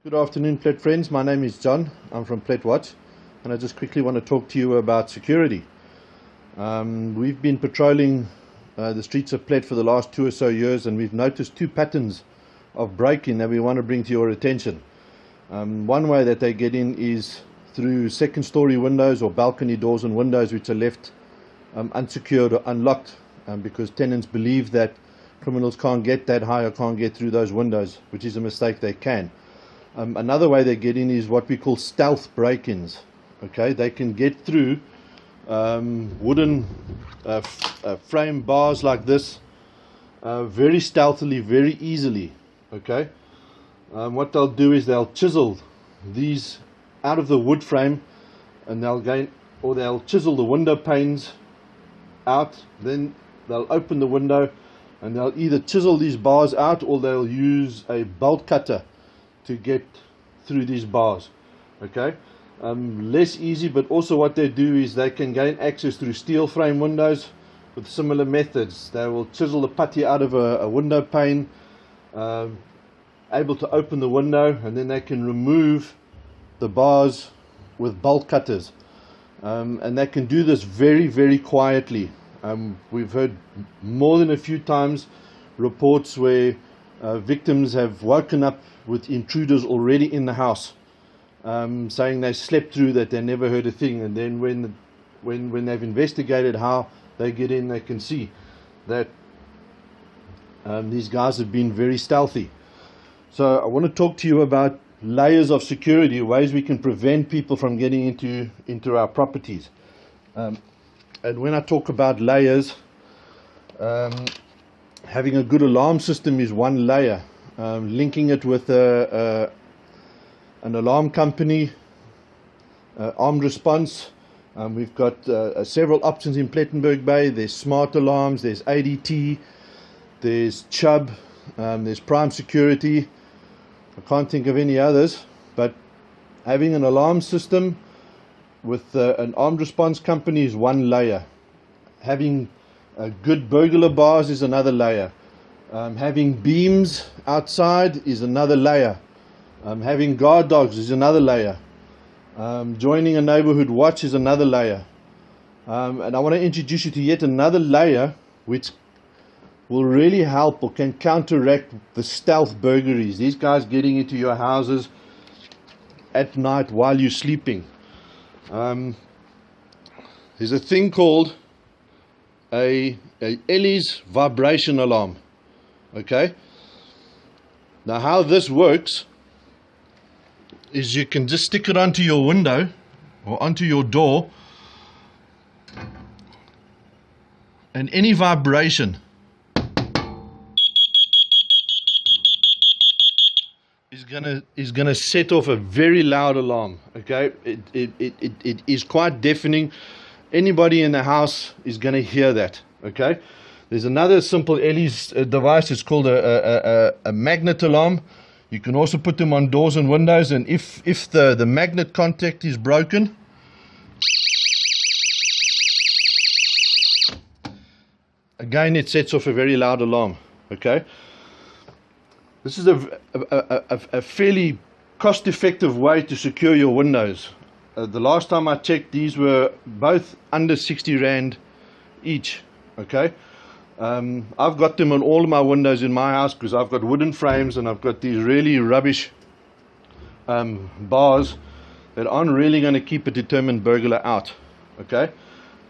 Good afternoon, Plett friends. My name is John. I'm from Plett Watch, and I just quickly want to talk to you about security. We've been patrolling the streets of Plett for the last 2 or so years, and we've noticed two patterns of break-in that we want to bring to your attention. One way that they get in is through second-story windows or balcony doors and windows which are left unsecured or unlocked because tenants believe that criminals can't get that high or can't get through those windows, which is a mistake. They can. Another way they get in is what we call stealth break-ins. Okay, they can get through wooden frame bars like this very stealthily, very easily. Okay, what they'll do is they'll chisel these out of the wood frame, and they'll chisel the window panes out. Then they'll open the window, and they'll either chisel these bars out or they'll use a bolt cutter to get through these bars. Okay, less easy, but also what they do is they can gain access through steel frame windows with similar methods. They will chisel the putty out of a window pane, able to open the window, and then they can remove the bars with bolt cutters, and they can do this very, very quietly. We've heard more than a few times reports where victims have woken up with intruders already in the house, saying they slept through, that they never heard a thing, and then when they've investigated how they get in, they can see that these guys have been very stealthy. So I want to talk to you about layers of security, ways we can prevent people from getting into our properties. And when I talk about layers, having a good alarm system is one layer. Linking it with an alarm company, armed response. We've got several options in Plettenberg Bay. There's smart alarms, there's ADT, there's Chubb, there's Prime Security. I can't think of any others, but having an alarm system with an armed response company is one layer. Having good burglar bars is another layer. Having beams outside is another layer. Having guard dogs is another layer. Joining a neighbourhood watch is another layer. And I want to introduce you to yet another layer which will really help or can counteract the stealth burglaries. These guys getting into your houses at night while you're sleeping. There's a thing called a Ellie's vibration alarm. Okay, now how this works is you can just stick it onto your window or onto your door, and any vibration is gonna set off a very loud alarm. Okay, it is quite deafening. Anybody in the house is going to hear that. Okay, there's another simple Ellie's device. It's called a magnet alarm. You can also put them on doors and windows, and if the magnet contact is broken, again it sets off a very loud alarm. Okay, this is a fairly cost-effective way to secure your windows. The last time I checked, these were both under 60 Rand each. Okay, I've got them on all of my windows in my house because I've got wooden frames and I've got these really rubbish bars that aren't really going to keep a determined burglar out. Okay,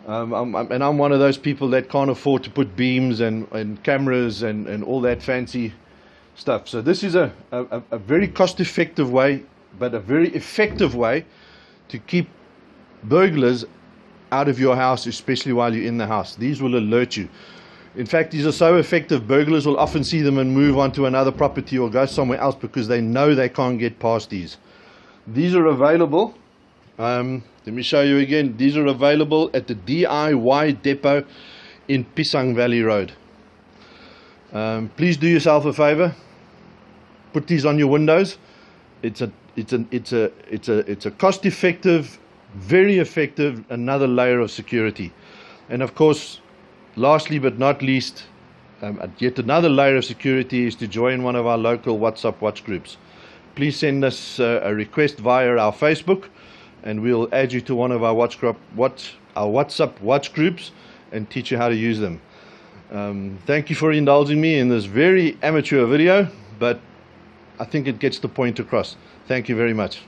I'm one of those people that can't afford to put beams and cameras and all that fancy stuff. So this is a very cost-effective way, but a very effective way to keep burglars out of your house, especially while you're in the house. These will alert you. In fact, these are so effective, burglars will often see them and move on to another property or go somewhere else because they know they can't get past these. These are available. Let me show you again. These are available at the DIY depot in Piesang Valley Road. Please do yourself a favor. Put these on your windows. It's a cost-effective, very effective, another layer of security. And of course, lastly but not least, yet another layer of security is to join one of our local WhatsApp watch groups. please send us a request via our Facebook, and we'll add you to one of our WhatsApp watch groups and teach you how to use them. Thank you for indulging me in this very amateur video, but I think it gets the point across. Thank you very much.